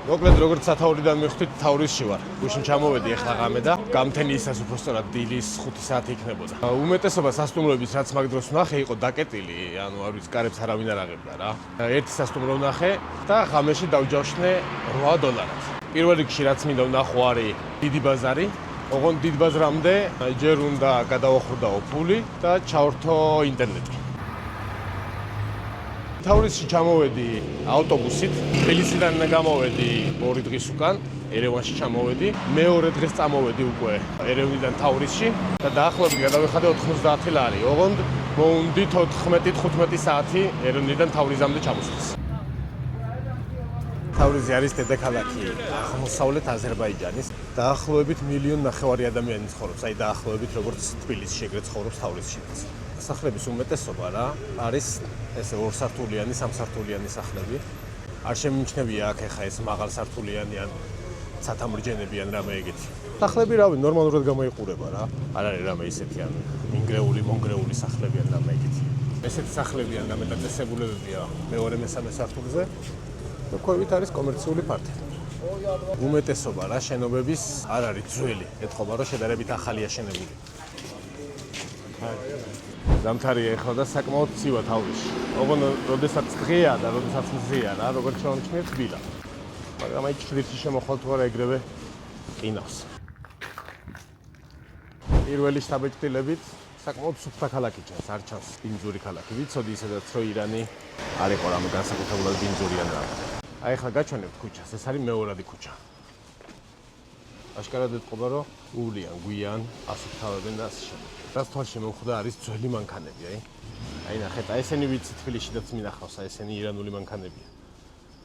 მოკლედ როგორც სათაურიდან მივხვდით, თავრისში ვარ. გუშინ ჩამოვედი ახლა ღამე და გამთენიისას უფრო სწორად დილის 5 საათი იქნებოდა. უმეტესობა სასტუმროების რაც მაგ დროს ვნახე იყო დაკეტილი, ანუ არ ვიცი, კარებს არავინ არ აღებდა რა. ერთი სასტუმრო ვნახე და ღამეში დავჯავშნე $8. პირველ რიგში რაც მინდა ვნახო არის დიდი ბაზარი. ოღონდ დიდ ბაზრამდე ჯერ უნდა გადავახვდაო ფული და ჩავრთო ინტერნეტი. თავრისში ჩამოვედი ავტობუსით, თბილისიდან გამოვედი 2 დღის უკან, ერევანში ჩამოვედი, მეორე დღეს წამოვედი უკვე ერევნიდან თავრისში და დაახლოებით გადავეხადე 90 ლარი. ოღონდ მოუნდით 14-15 საათი ერევნიდან თავრიზამდე ჩამოსვლის. თავრიზი არის დედაქალაქი აღმოსავლეთ აზერბაიჯანის. დაახლოებით 1.5 მილიონი ადამიანი ცხოვრობს, აი დაახლოებით როგორც თბილისში ეგრეთ ცხოვრობს თავრისშიც. სახლების უმეტესობა რა არის ესე 2 სართულიანი, 3 სართულიანი სახლები. არ შემიმჩნევია აქ ეხა ეს მაღალ სართულიანი ან სათამრჯენები ან რამე ეგეთი. სახლები რავი ნორმალურად გამოიყურება რა. არ არის რამე ისეთი ან ინგრეული, მონგრეული სახლები ან რამე ეგეთი. ესეთი სახლები ან რამე დაწესებულებებია მეორე-მესამე სართულზე. და ქვევით არის კომერციული პარტი. უმეტესობა რა შენობების არ არის ძველი, ეთქობა რომ შედარებით ახალია შენებული. ზამთარია ეხლა და საკმაოდ ცივა თავრისში. ოღონდ როდესაც დღეა და როდესაც მზეა რა, როგორც შევამჩნიე თბილა. მაგრამ აი ჭრილში შემოხვალ თუ არა ეგრევე ყინავს. პირველი შთაბეჭდილებით საკმაოდ სუფთა ქალაქი ჩანს, არ ჩანს ბინძური ქალაქი. ვიცოდი ისედაც რომ ირანი არ იყო რამე განსაკუთრებულად ბინძური ან რამე. აი ახლა გაჩვენებთ ქუჩას, ეს არის მეორადი ქუჩა. აშკარად ეთქობა რომ უვლიან, გვიან, ასუფთავებენ და ასე შემდეგ. რაც თვალში მომხვდა არის ძველი მანქანები, აი ნახეთ, აი ესენი ვიცი თბილისშიც მინახავს, აი ესენი ირანული მანქანებია.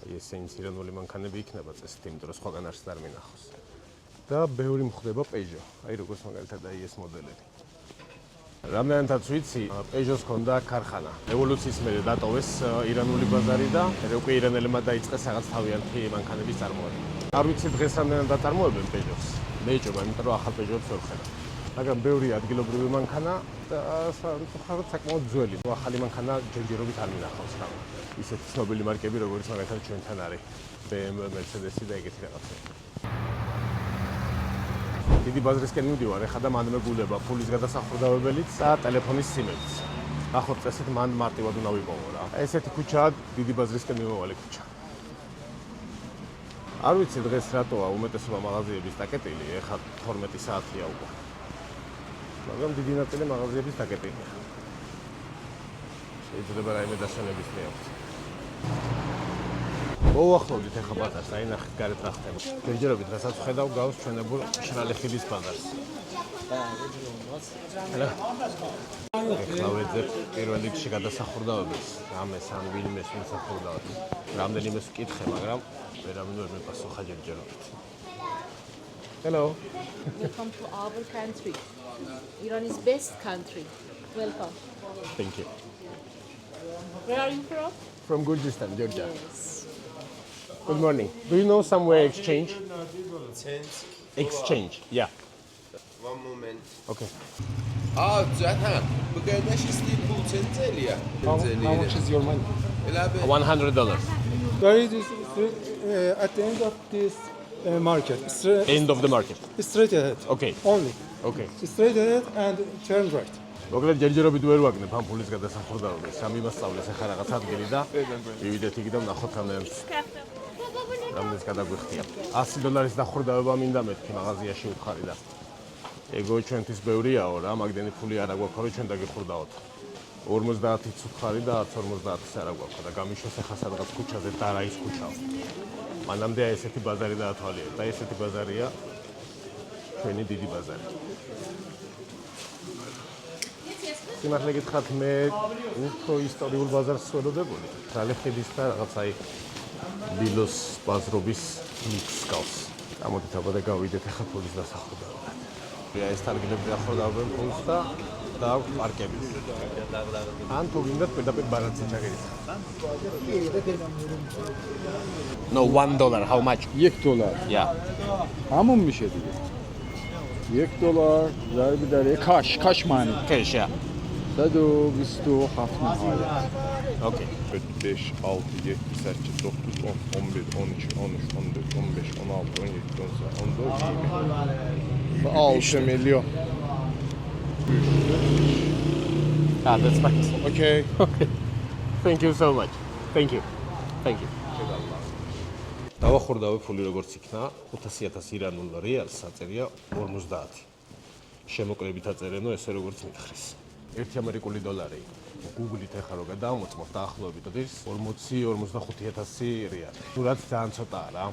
აი ესენი ირანული მანქანები იქნება წესით, იმიტომ რომ სხვაგან არც არ მინახავს. და ბევრი მხდება Peugeot, აი როგორც მაგალითად აი ეს მოდელები. რამდენადაც ვიცი, Peugeot-ს ჰქონდა ქარხანა. ევოლუციის მერე დატოვეს ირანული ბაზარი და უკვე ირანელებმა დაიწყეს რაღაც თავიანთი მანქანების წარმოება. არ ვიცი დღეს რამდენად აწარმოებენ Peugeot-ს. მეეჭობა, იმიტომ რომ ახალ Peugeot-ს ვერ ხედავ. მაგრამ ბევრი ადგილობრივი მანქანა და სამწუხაროდ საკმაოდ ძველი. ახალი მანქანა ჯერჯერობით არ მინახავს რა. ისეთი ცნობილი მარკები, როგორც მაგალითად ჩვენთან არის BMW, Mercedes-ი და ეგეთი რაღაცები. დიდი ბაზრისკენ მივდივარ, ეხლა და მან მეგულება ფულის გადასახურდავებელიც და ტელეფონის სიმებიც. ნახოთ წესით მან მარტივად უნდა ვიპოვო რა. ესეთი ქუჩაა დიდი ბაზრისკენ მიმავალი ქუჩა. არ ვიცი დღეს რატოა უმეტესობა მაღაზიების დაკეტილი, ეხლა 12 საათია უკვე. მაგრამ დიდი ნაწილი მაღაზიების დაკეტილია. შეიძლება რაიმე დასვენების მეოხთ. მოუახლოვდით ახლა ბაზარს, აი ნახეთ გარეთ რა ხდება. ჯერჯერობით რასაც ვხედავ, გავს ჩვენებურ შრალე ხიდის ბაზარს. ეხლა ვეძებ პირველ რიგში გადასახურდავებელს, რამეს ან ვინმეს მისახურდავთ. რამდენიმეს ვკითხე, მაგრამ ვერავინ ვერ მეპასუხა ჯერჯერობით. Hello. Welcome to our country. Iran is best country. Welcome. Thank you. Where are you from? From Gurjistan, Georgia. Yes. Good morning. Do you know somewhere exchange? Change. Exchange. Yeah. One moment. Okay. زعتها بقينا شي ستيل بوتين تالية. How much is your money? $100. Where is this, at the end of this market? End of the market. Straight ahead. Okay. Only. Okay. Straight ahead and turn right. მოკლედ ჯერჯერობით ვერ ვაგნებ ამ ფულის გადასახურდავებას. სამი მასწავლეს ახლა რაღაც ადგილი და მივიდეთ იქ და ვნახოთ რამდენს გადაგვიხდია. $100 დახურდავება მინდა მეთქი მაღაზიაში უთხარი და ეგო ჩვენთვის ბევრიაო რა, მაგდენი ფული არ აგვაქვს რომ ჩვენ დაგიხურდაოთ. 50-ით უთხარი და 50-ს არ აგვაქვს და გამიშოს ახლა სადღაც ქუჩაზე და რა ის ქუჩაო. მანამდე ესეთი ბაზარი დაათვალიერე და ესეთი ბაზარია ჩვენი დიდი ბაზარი. სიმართლე გითხრათ, მე უფრო ისტორიულ ბაზარს ვველოდებოდი. თალეხების და რაღაც აი დილოს ბაზრობის მიქსს გავს. გამოდით აბა და გავიდეთ ახლა ფულის დასახურდავებლად. ეს თარგილები ახორდავენ ფულს და პარკები. ან თუ გინდათ პირდაპირ ბარათზე ჩაგერიხა. No, $1. How much? $1. Yeah. Hamon میشه دیگه. $1 ضرب در cash money. Cash, yeah. და bis du Hafenhalle. Okay. 5, 6, 7, 8, 9, 10, 11, 12, 13, 14, 15, 16, 17, 18, 19, 20. 6 milyon. Ah, that's nice. Okay. Okay. Thank you so much. Thank you. Thank you. დავახურდავე ფული როგორც იქნა 500,000 ირანულ რეალს აწერია 50. შემოკლებით აწერენო ესე როგორც მითხრის. 1 ამერიკული დოლარი Google-ით ახლა რო გადავამოწმოთ დაახლოებით ის 40-45,000 რეალი. თუ რაც ძალიან ცოტაა რა.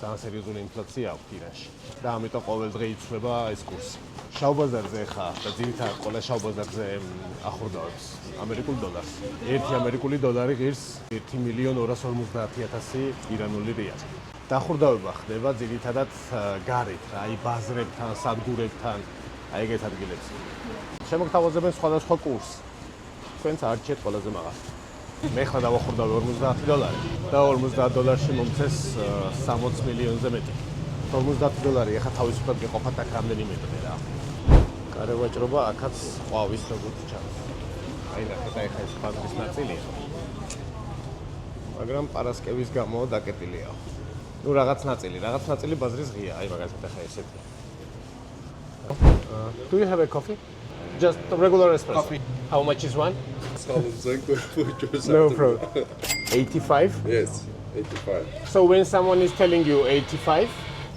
ძალიან სერიოზული ინფლაცია აქვს ირანში. და ამიტომ ყოველ დღე იცვლება ეს კურსი. შავ ბაზარზე ხა და ძირითადად ყველა შავ ბაზარზე ახურდავებს ამერიკულ დოლარს. 1 ამერიკული დოლარი ღირს 1,250,000 ირანული რეალი. დახურდავება ხდება ძირითადად გარეთ, რა, აი ბაზრებთან, სადგურებთან, აი ეგეთ ადგილებში. შემოგთავაზებენ სხვადასხვა კურსს. თქვენც არჩიეთ ყველაზე მაღალი. მე ხა დავახურდავე 50 დოლარი და 50 დოლარში მომწეს 60 მილიონზე მეტი. 50 დოლარი ახლა თავისუფლად გეყოფათ აქ რამდენიმე დღე რა. კარე ვაჭრობა აქაც ყვავის როგორც ჩანს. აი ნახეთ აი ხა ეს ბაზრის ნაწილია. მაგრამ პარასკევის გამო დაკეტილია. ნუ რაღაც ნაწილი ბაზრის ღია, აი მაგალითად ახლა ესეთი. Do you have a coffee? Just a regular espresso. Coffee. How much is one? No No problem. 85. Yes, 85. So when someone is telling you 85,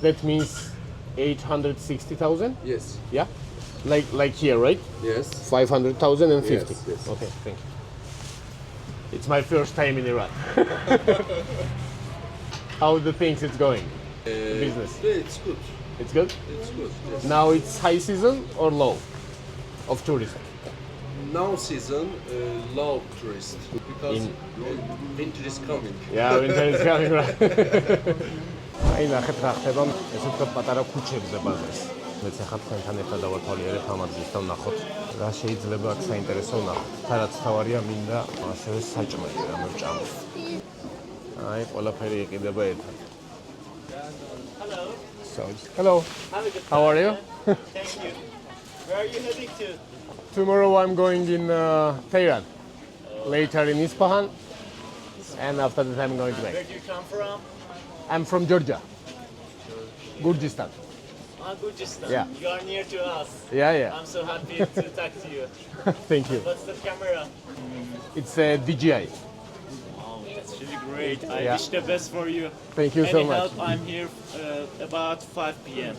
that means 860,000? Yes, Yeah? Like here, right? yes. 500,000 and 50. Yes, yes. Okay, thank you. It's my first time in Iran. How the things it's going? Business. It's good. It's good? It's good. Yes. Now it's high season or low of tourism? Now season, low tourist because winter is coming. Yeah, winter is coming, right? აი ნახეთ რა ხდება ესე ვთქვათ პატარა ქუჩებზე ბაზარს. მეც ახლა თქვენთან ერთად დავათვალიერებ ამ ადგილს და ვნახოთ რა შეიძლება აქ საინტერესო ვნახოთ. რაც თავარია მინდა ასევე საჭმელი რა მოვჭამოთ. აი ყველაფერი იყიდება ერთად. Hello. How are you? Thank you. Where are you heading to? Tomorrow I'm going in Tehran. Later in Isfahan. And after that I'm going to Where back. do you come from? I'm from Georgia. Gurjistan. Gurjistan. Yeah. You are near to us. Yeah. I'm so happy to talk to you. Thank you. What's the camera? It's DJI. Oh, that's really great. I Yeah. wish the best for you. Thank you so Any much. help? I'm here about 5 p.m.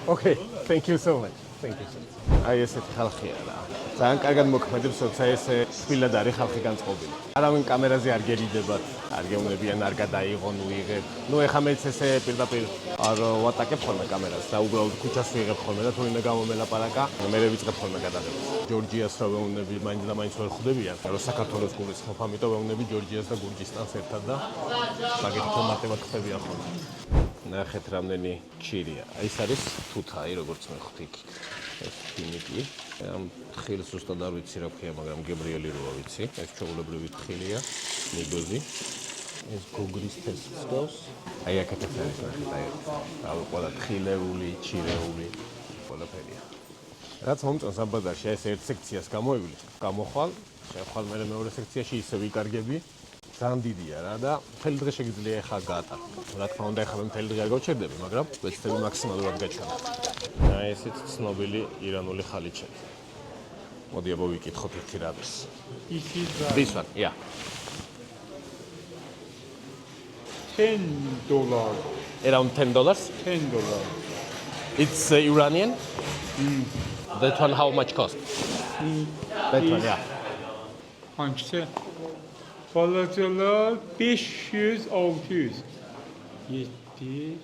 Okay, thank you so much. Thank you so much. აი ესეთი ხალხია რა. ძალიან კარგად მოქმედებს, როცა ესე თბილად არის ხალხი განწყობილი. არავინ კამერაზე არ გერიდებათ, არ გეუნებიან, არ გადაიღონ, უიღებ. ნუ ეხა მეც ესე პირდაპირ არ ვატაკებ ხოლმე კამერას და უბრალოდ ქუჩას ვიღებ ხოლმე და თუნდაც გამომელაპარაკა, მე ვიწყებ ხოლმე გადაღებას. ჯორჯიას რა ვეუნები, მაინც და მაინც ვერ ხვდებიან, რომ საქართველოს გულისხმობ, ამიტომ ვეუნები ჯორჯიას და გურჯისტანს ერთად და მაგით თემატებად ხდებიან ხოლმე. ნახეთ რამდენი ჩირია. აი ეს არის თუთა, აი როგორც მე ხვდი. ეს ფინიკი. ამ თხილს უბრალოდ არ ვიცი რა ქვია, მაგრამ გებრიელი როა ვიცი. ეს ჩაულებრივი თხილია, მიგოზი. ეს გოგრის თესლს გავს. აი აქეთაც არის ნახეთ, აი ყველა თხილეული, ჩირეული, ყველაფერია. რაც მომწონს ამ ბაზარში, ეს ერთ სექციას გამოივლი, გამოხვალ, შევხვალ მე მეორე სექციაში ისე ვიკარგები. ძალიან დიდია რა და მთელი დღე შეგიძლია ახლა გაატარო. რა თქმა უნდა, ახლა მე მთელი დღე არ გავჩერდები, მაგრამ ვეცდები მაქსიმალურად გაჩვენო. აი ესეც ცნობილი ირანული ხალიჩები. მოდი აბა ვიკითხოთ ერთი რამის. This one, yeah. $10. Around $10. $10. It's Iranian. That one how much cost? That one, yeah. Hangisi? Balacalar 500, 600.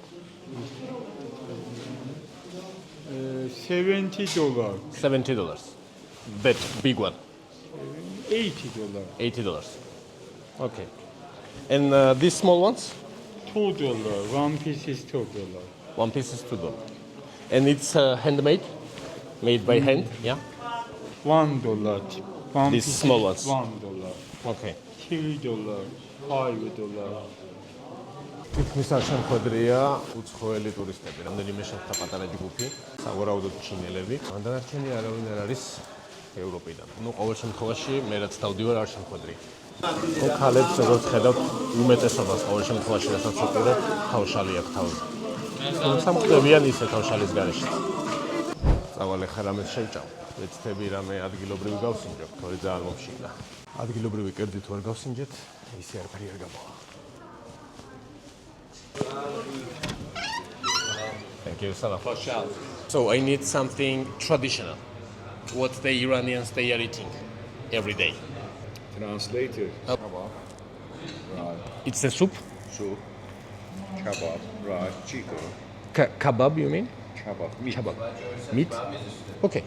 7, $70. $70. That big one. $80. $80. Okay. And these small ones? $2. One piece is $2. One piece is $2. And it's handmade? Made by hand? Yeah? $1. One These piece small is ones. $1. Okay. $3. $5. თითქმის არ შემხვედრია უცხოელი ტურისტები. რამდენიმე შეხვდა პატარა ჯგუფი, სავარაუდოდ ჩინელები. დანარჩენი არავინ არ არის ევროპიდან. ნუ ყოველ შემთხვევაში მე რაც დავდივარ არ შემხვედრი. ქალებს როგორც ხედავთ, უმეტესობას ყოველ შემთხვევაში რასაც ვუყურებ, თავშალი აქვს თავზე. სამკვდებიან ისე თავშალის გარეშე. წავალ ახლა რამეს შევჭამ. ვეცდები რამე ადგილობრივი გავსინჯო, თორე ძალიან მომშიგდა. ადგილობრივი კერძით ვერ გავსინჯეთ, ისე არაფერი არ გამოვა. Thank you, Salah. So I need something traditional. What the Iranians they are eating every day. Translated. Oh. Kebab. Right. It's a soup. Soup. Kebab. Right. Chicken. Kebab, you mean? Kebab. Meat. Kebab. Meat? Okay.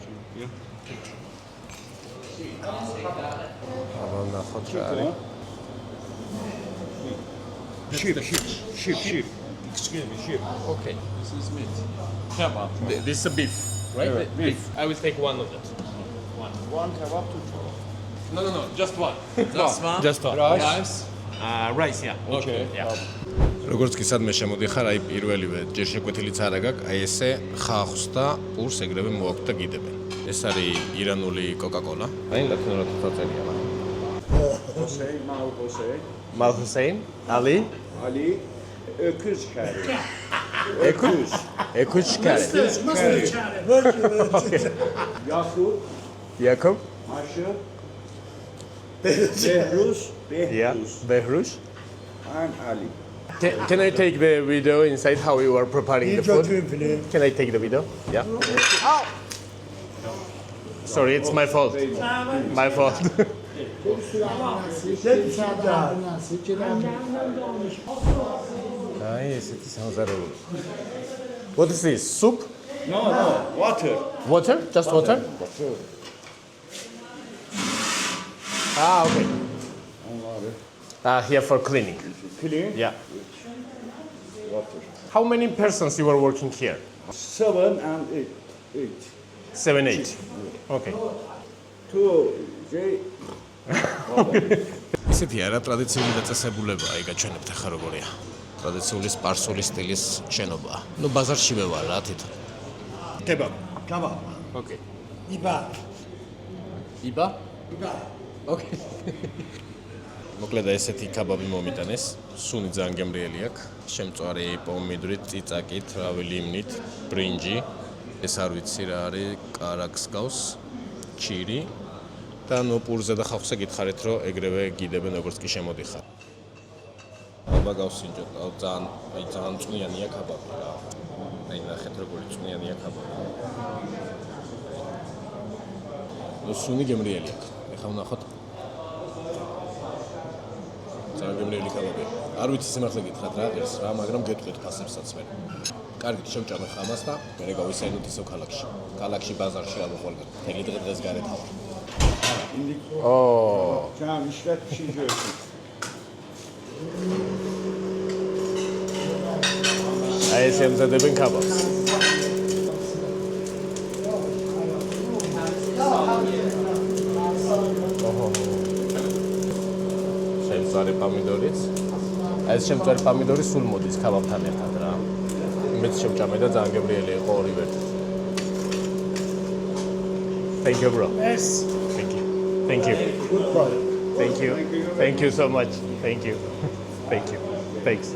Sheep. Excuse me, sheep. Okay. This is meat. Kebab. This is a beef, right? Beef. I will take one of that. One kebab, two kebab. No. Just one. Just one. Just one. Rice. Rice, yeah. Okay. Yeah. როგორც კი სადმე შემოდიხარ, აი პირველივე ჯერ შეკვეთილიც არ აგაკ, აი ესე ხახს და პურს ეგრევე მოაქვს და გიდებენ. ეს არის ირანული კოკა-კოლა. აი ლათინურად წაწერია. Hossein, Mal Hossein. Mal Hussein, Ali, Ali. Öküz kari. Ekuch Kari. Yakub. Yakub, Aşı. Behruz. yeah, Behruz. And Ali. Can I take the video inside how you are preparing the food? Can I take the video? Yeah. Sorry, it's my fault. My fault. What is this? Soup? No, water. Water? Just water? Ah, okay. Here for cleaning. Clean. Yeah. Water. How many persons you are working here? 7 and 8. 7, 8. Okay. 2, 3. ისეთი არა ტრადიციული დაწესებულებაა, ეგ აჩვენებთ ახლა როგორია. ტრადიციული სპარსული სტილის შენობაა. ნუ ბაზარში მე ვარ რა თვითონ. Kebab. Okay. Iba. იბა? Okay. მოკლედ ესეთი კაბაბი მომიტანეს. სუნი ძალიან გემრიელი აქვს. შემწვარი პომიდრით, წიწაკით, რავი ლიმნით, ბრინჯი. ეს არ ვიცი რა არის, კარაკს გავს, ჩირი. და ნუ პურზე და ხავხზე გითხარით, რომ ეგრევე გიდებენ როგორც კი შემოდიხარ. აბა გავსინჯოთ, ძალიან წვნიანია კაბაბი რა. აი ნახეთ როგორი წვნიანია კაბაბი. ნუ სუნი გემრიელი აქვს. ეხლა ვნახოთ. ძალიან გემრიელი კაბაბი. არ ვიცი სიმართლე გითხრათ რა არის რა, მაგრამ გეტყვით ფასებსაც მე. კარგით შევჭამე ხამას და მე გავისაინოთ ისევ ქალაქში. ქალაქში ბაზარში ალბათ ყველგან. თელი დღეს გარეთ ავარ. Oh. Tamam, işlet pişiriyorsun. აი ეს ემზადებენ კაბაბს. შემწვარი პომიდორიც. აი ეს შემწვარი პომიდორი სულ მოდის კაბაბთან ერთად რა. მეც შევჭამე და ძალიან გემრიელი იყო ორივე. Thank you bro. Yes. Thank you. Good product. Thank you. Thank you so much. Thank you. Thank you. Thanks.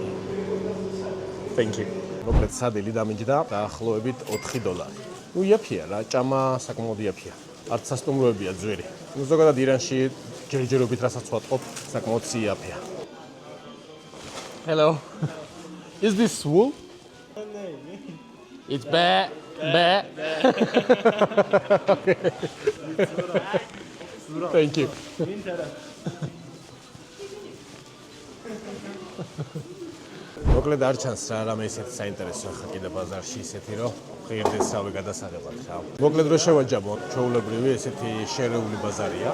Thank you. მოკლედ სადილი დამინჯდა დაახლოებით $4. ნუ იაფია რა, ჭამა საკმაოდ იაფია. არც სასტუმროებია ძვირი. ნუ ზოგადად ირანში ჯერჯერობით რასაც ვატყობ, საკმაოდ იაფია. Hello. Is this wool? It's bad. Okay. Thank you. მოკლედ არ ჩანს რა რამე ისეთი საინტერესო ახლა კიდე ბაზარში ისეთი რომ ღირდესავე გადასაღებად რა. მოკლედ რო შევაჯამო, ჩვეულებრივი ესეთი შერეული ბაზარია.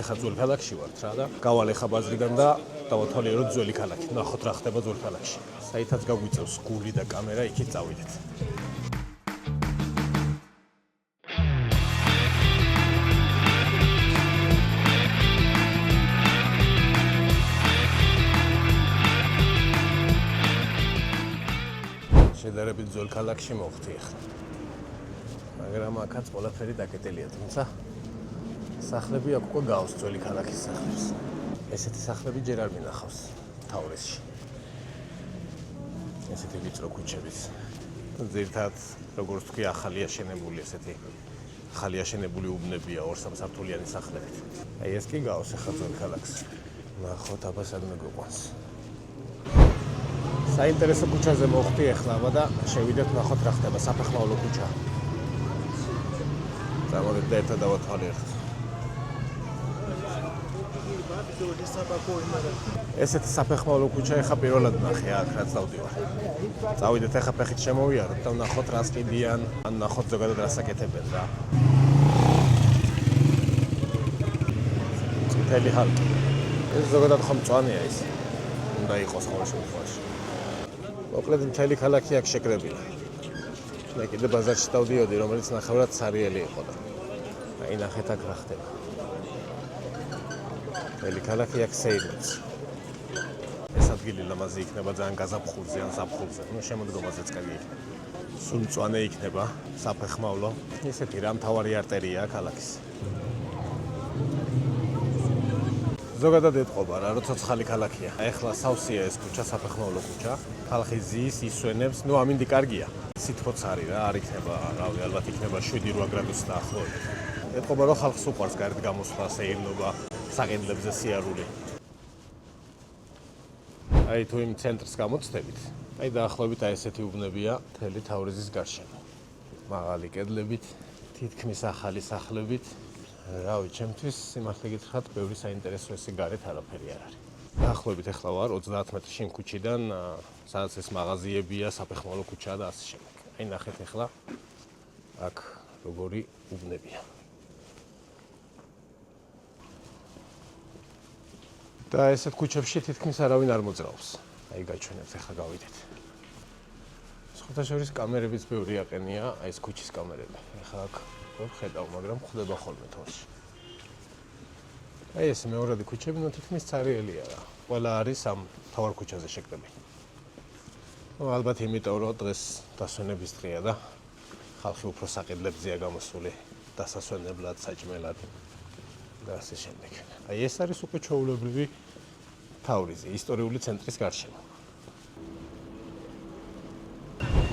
ეხლა ძველ ქალაქში ვართ რა და გავალ ეხა ბაზრიდან და დავათვალე რომ ძველი ქალაქი. ნახოთ რა ხდება ძველ ქალაქში. საითაც გაგვიწევს გული და კამერა, იქით წავიდეთ. შედარებით ძველ ქალაქში მოხდი ახლა. მაგრამ აქაც ყველაფერი დაკეტილია, თუმცა სახლები აქ უკვე გავს ძველი ქალაქის სახლებს. ესეთი სახლები ჯერ არ მინახავს თავრისში. ესეთი ვიწრო ქუჩებით. ძირითადად როგორც თქვი ახალია შენებული ესეთი ახალია შენებული უბნებია 2-3 სართულიანი სახლებით. აი ეს კი გავს ახლა ძველ ქალაქს. ნახოთ აბა სადმე გვიყვანს. საინტერესო ქუჩაზე მოხვდი ეხლა და შევიდეთ ნახოთ რა ხდება საფეხმავლო ქუჩა. წამოდეთ და ერთად დავათვალიერთ. ესეთი საფეხმავლო ქუჩა ეხლა პირველად ნახე აქ რაც დავდივარ. წავიდეთ ეხლა ფეხით შემოვიაროთ და ვნახოთ რას კიდიან, ან ნახოთ ზოგადად რას აკეთებენ რა. წითელი ჰალკი. ეს ზოგადად ხომ მწვანეა ის. უნდა იყოს ყოველ შემთხვევაში. მოკლედ მთელი ქალაქი აქ შეკრებილა. მე კიდე ბაზარში დავდიოდი, რომელიც ნახევრად სარიელი იყო და აი ნახეთ აქ რა ხდება. მთელი ქალაქი აქ სეირნობს. ეს ადგილი ლამაზი იქნება ძალიან გაზაფხულზე ან ზაფხულზე. ნუ შემოდგომაზეც კარგი იქნება. სულ მწვანე იქნება საფეხმავლო. ესეთი რა მთავარი არტერია ქალაქის. ზოგადად ეთყობა რა, როცა ცხალი ქალაქია. ეხლა სავსეა ეს ქუჩა, საფეხმავლო ქუჩა. ხალხი ზის, ისვენებს, ნუ ამინდი კარგია. სითბოც არის რა, არ იქნება, რავი, ალბათ იქნება 7-8 გრადუსი დაახლოებით. ეთყობა რომ ხალხს უყვარს გარეთ გამოსვლა, სეირნობა, საყიდლებზე სიარული. აი თუ იმ ცენტრს გამოცდებით, აი დაახლოებით აი ესეთი უბნებია მთელი თავრიზის გარშემო. მაღალი კედლებით, თითქმის ახალი სახლებით. რავი, ჩემთვის სიმართლე გითხრათ, ბევრი საინტერესო ესე გარეთ არაფერი არ არის. დაახლოებით ეხლა ვარ 30 მეტრში იმ ქუჩიდან, სადაც ეს მაღაზიებია, საფეხმავლო ქუჩაა და ასე შემდეგ. აი ნახეთ ეხლა აქ როგორი უბნებია. და ესეთ ქუჩებში თითქმის არავინ არ მოძრაობს. აი გაჩვენებთ ეხლა გავიდეთ. სხვათა შორის კამერებიც ბევრი აყენია, აი ეს ქუჩის კამერები. ეხლა აქ ვხედავ, მაგრამ ხდება ხოლმე თორში. აი ეს მეორადი ქუჩები ნუ თითქმის ცარიელია რა. ყველა არის ამ მთავარ ქუჩაზე შეკრებილი. ნუ ალბათ იმიტომ რომ დღეს დასვენების დღეა და ხალხი უფრო საყიდლებზეა გამოსული დასასვენებლად, საჭმელად და ასე შემდეგ. აი ეს არის უკვე ჩვეულებრივი თავრიზი, ისტორიული ცენტრის გარშემო.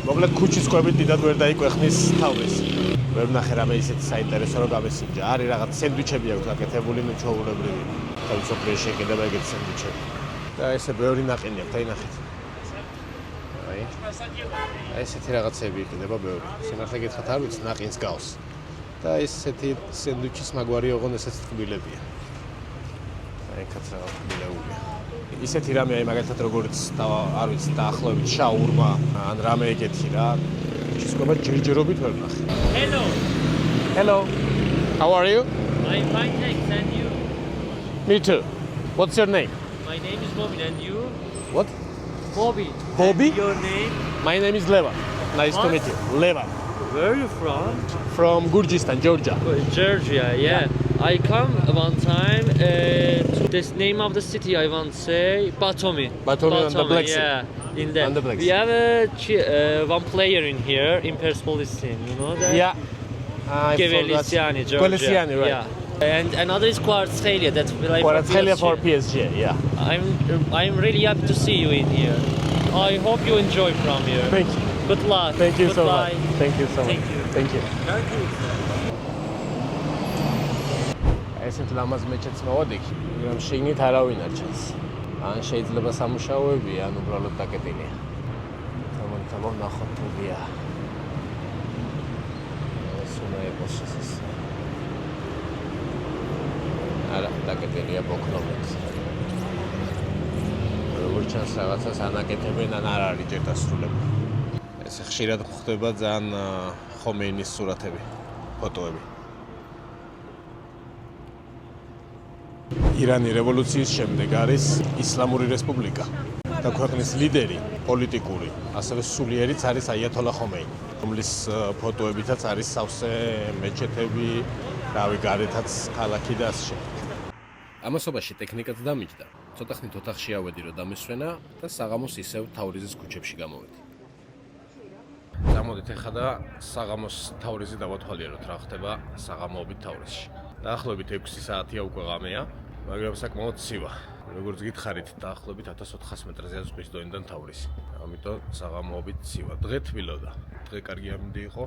მოკლედ ქუჩის კვებით დიდად ვერ დაიკვეხნის თავრიზი. ვერ ვნახე რამე ისეთი საინტერესო რომ გამესინჯა. არის რაღაც სენდვიჩები აქვს გაკეთებული, ნუ ჩვეულებრივი. თავისუფლად შეიძლება ეგეთი სენდვიჩები. და ესე ბევრი ნაყინი აქვს, აი ნახეთ. აი ესეთი რაღაცები იქნება ბევრი. სიმართლე გითხრათ არ ვიცი, ნაყინს გავს. და ესეთი სენდვიჩის მაგვარი ოღონდ ესეც ტკბილებია. აი კაცრავ ტკბილეულია. ისეთი რამე აი მაგალითად როგორც არ ვიცი, დაახლოებით შაურმა ან რამე ეგეთი რა. ისკობა ჯერჯერობით ვერ ვნახე. Hello, Hello. How are you? I'm fine, thanks. And you? Me too. What's your name? My name is Bobby, and you? What? Bobby. Bobby? And your name? My name is Levan. Nice to What? meet you. Levan. Where are you from? From Gurjistan, Georgia. Georgia, yeah. I come one time to this name of the city, I want to say Batumi. Batumi on the Black Sea. Yeah, in that. On the Black We Sea. have one player in here in Persepolis, you know that? Yeah. I Kvelisyan, Georgia. Kvelisyan, right. Yeah. And another is Kvaratskhelia, that's like Kvaratskhelia for PSG, yeah. I'm really happy to see you in here. I hope you enjoy from here. Thank you. Good luck. Thank you so Goodbye. much. Thank you so much. Thank you. Thank you. ესეთ ლამაზ მეჩეთს მოვადი, მაგრამ შიგნით არავინ არ ჩანს. ან შეიძლება სამუშაოები, ან უბრალოდ დაკეტილია. თამამ ვნახოთ თულია. ეს უნდა იყოს ეს. არა, დაკეტილია ბოქრობით. როგორ ჩანს რაღაცას ანაკეთებენ, ან არ არის ჯერ დასრულებული. ეს ხშირად ხდება ძალიან ხომეინის სურათები, ფოტოები. ირანი რევოლუციის შემდეგ არის ისლამური რესპუბლიკა და ქვეყნის ლიდერი, პოლიტიკური, ასევე სულიერიც არის აიათოლა ხომეინი, რომლის ფოტოებითაც არის სავსე მეჩეთები, რავი, გარეთაც ქალაქი და ასე შემდეგ. ამასობაში ტექნიკაც დამიჯდა. ცოტა ხნით ოთახში ავედი რომ დამისვენა და საღამოს ისევ თავრიზის ქუჩებში გამოვედი. წამოდით ეხლა და საღამოს თავრიზი დავათვალიეროთ რა ხდება საღამოობით თავრიზში. დაახლოებით 6 საათია უკვე ღამეა, მაგრამ საკმაოდ ცივა. როგორც გითხარით, დაახლოებით 1400 მეტრზეა ზღვის დონიდან თავრისი. ამიტომ საღამოობით ცივა. დღე თბილოდა. დღე კარგი ამინდი იყო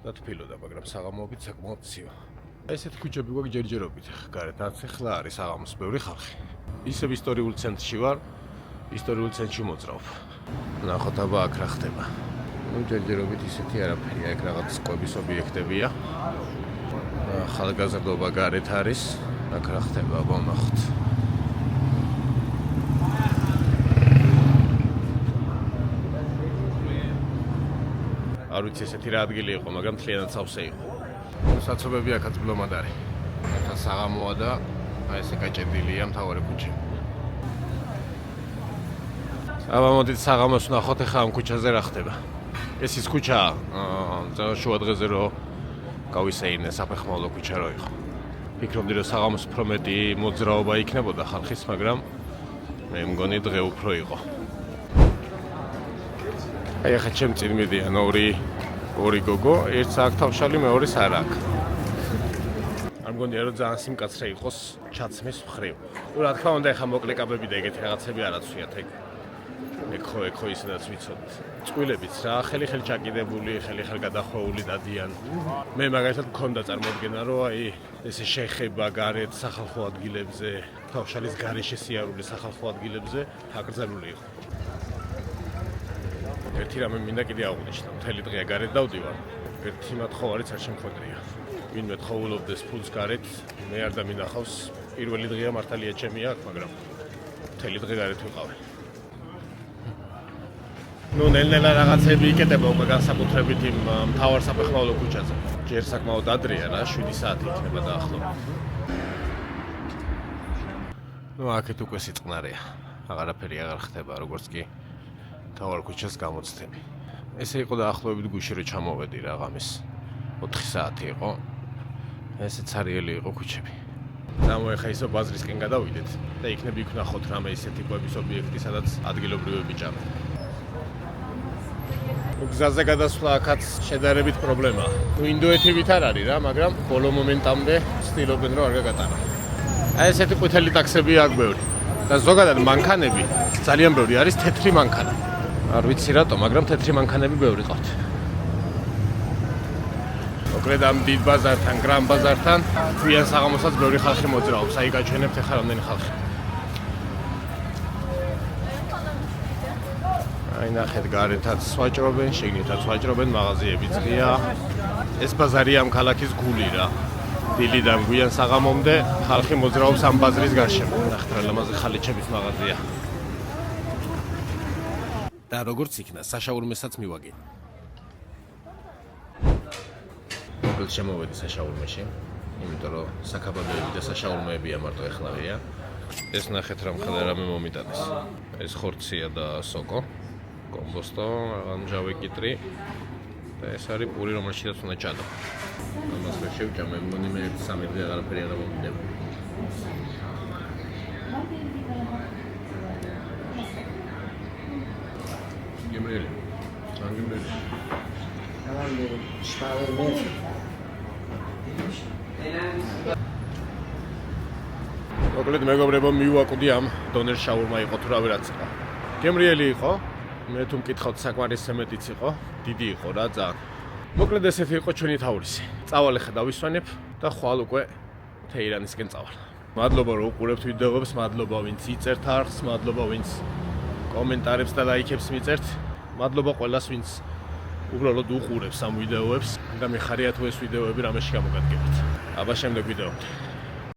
და თბილოდა, მაგრამ საღამოობით საკმაოდ ცივა. ესეთი ქუჩები გვაქვს ჯერჯერობით. გარეთ ახლა არის საღამოს ბევრი ხალხი. ისევ ისტორიულ ცენტრში ვარ. ისტორიულ ცენტრში მოძრაობ. ნახოთ აბა აქ რა ხდება. ჯერჯერობით ისეთი არაფერია, აქ რაღაც ყვების ობიექტებია. ხალხგაზრდობა გარეთ არის. აქ რა ხდება, აბა ნახოთ. არ ვიცი ესეთი რა ადგილი იყო, მაგრამ მთლიანად სავსე იყო. საცობები აქაც ბლომად არის. ახლა საღამოა და აი ესე გაჭედილია მთავარი ქუჩა. აბა მოდით საღამოს ვნახოთ ახლა ამ ქუჩაზე რა ხდება. ეს ის ქუჩაა, შუა დღეზე რო გავისეირნე საფეხმავლო ქუჩა რო იყო. ფიქრობდი რომ საღამოს უფრო მეტი მოძრაობა იქნებოდა ხალხის, მაგრამ მე მგონი დღე უფრო იყო. აი ახლა ჩემ წინ მიდიან ორი გოგო, ერთს აქ თავშალი, მეორეს არ აქ. არ მგონია რომ ძალიან სიმკაცრე იყოს ჩაცმის მხრივ. რა თქმა უნდა ახლა მოკლე კაბები და ეგეთი რაღაცები არ აცვიათ ეგ. ეხო ისედაც ვიცოდით. წყვილებიც რა, ხელი ჩაკიდებული, ხელი გადახვეული დადიან. მე მაგალითად მქონდა წარმოდგენა, რომ აი ესე შეხება გარეთ სახალხო ადგილებზე, თავშალის გარეშე სიარული სახალხო ადგილებზე აკრძალული იყო. ერთი რამე მინდა კიდე აღვნიშნო, მთელი დღეა გარეთ დავდივარ. ერთი მათხოვარიც არ შემხვედრია. ვინმე თხოვულობდეს ფულს გარეთ, მე არ დამინახავს. პირველი დღეა მართალია ჩემი აქ, მაგრამ მთელი დღე გარეთ ვიყავი. ნუ ნელ-ნელა რაღაცები იკეტება უკვე განსაკუთრებით იმ მთავარ საფეხმავლო ქუჩაზე. ჯერ საკმაოდ ადრეა რა, 7 საათი იქნება დაახლოებით. ნუ აქეთ უკვე სიწყნარეა. აღარაფერი აღარ ხდება, როგორც კი მთავარ ქუჩას გამოცდები. ესე იყო დაახლოებით გუშინ რო ჩამოვედი რა ღამის 4 საათი იყო. ესე ცარიელი იყო ქუჩები. დამოეხა ისო ბაზრისკენ გადავიდეთ და იქნებ იქ ვნახოთ რამე ისეთი ყვების ობიექტი, სადაც ადგილობრივები ჭამენ. გზაზე გადასვლა აქაც შედარებით პრობლემაა. ნუ ინდოეთივით არ არის რა, მაგრამ ბოლო მომენტამდე ცდილობენ რომ არ გაგატანა. აი ესეთი ყვითელი ტაქსები აქვს ბევრი. და ზოგადად მანქანები ძალიან ბევრი არის თეთრი მანქანა. არ ვიცი რატო, მაგრამ თეთრი მანქანები ბევრი ყავთ. მოკლედ ამ დიდ ბაზართან, გრან ბაზართან გვიან საღამოსაც ბევრი ხალხი მოძრაობს. აი გაჩვენებთ ახლა რამდენი ხალხი. აი ნახეთ გარეთაც ვაჭრობენ, შიგნითაც ვაჭრობენ, მაღაზიები ძღია. ეს ბაზარი ამ ქალაქის გული რა. დილიდან გვიან საღამომდე ხალხი მოძრაობს ამ ბაზრის გარშემო. ნახეთ რა ლამაზი ხალიჩების მაღაზია. და როგორც იქნა, საშაურმესაც მივაგე. მოკლედ შემოვედი საშაურმეში, იმიტომ რომ საქაბადოები და საშაურმეებია მარტო ეხლავია. ეს ნახეთ რა მხოლოდ რამე მომიტანეს. ეს ხორცია და სოკო. კომბოსტო, ანჯავი კიტრი და ეს არის პური, რომელშიც უნდა ჩადო. ამას ვერ შევჭამ, მე მგონი მე 1-3 დღე აღარაფერი არ მომიდება. გემრიელი. გემრიელი. მოკლედ მეგობრებო, მივაკვდი ამ დონერ შაურმა იყო თუ რა ვერაც იყო. გემრიელი იყო. მე თუ მკითხავთ საკმარისზე მეტიც იყო, დიდი იყო რა ძალიან. მოკლედ ესეთი იყო ჩვენი თავრისი. წავალ ახლა დავისვენებ და ხვალ უკვე თეირანისკენ წავალ. მადლობა რომ უყურებთ ვიდეოებს, მადლობა ვინც იწერთ არხს, მადლობა ვინც კომენტარებს და ლაიქებს მიწერთ. მადლობა ყველას ვინც უბრალოდ უყურებს ამ ვიდეოებს და მიხარია თუ ეს ვიდეოები რამეში გამოგადგებათ. აბა შემდეგ ვიდეომდე.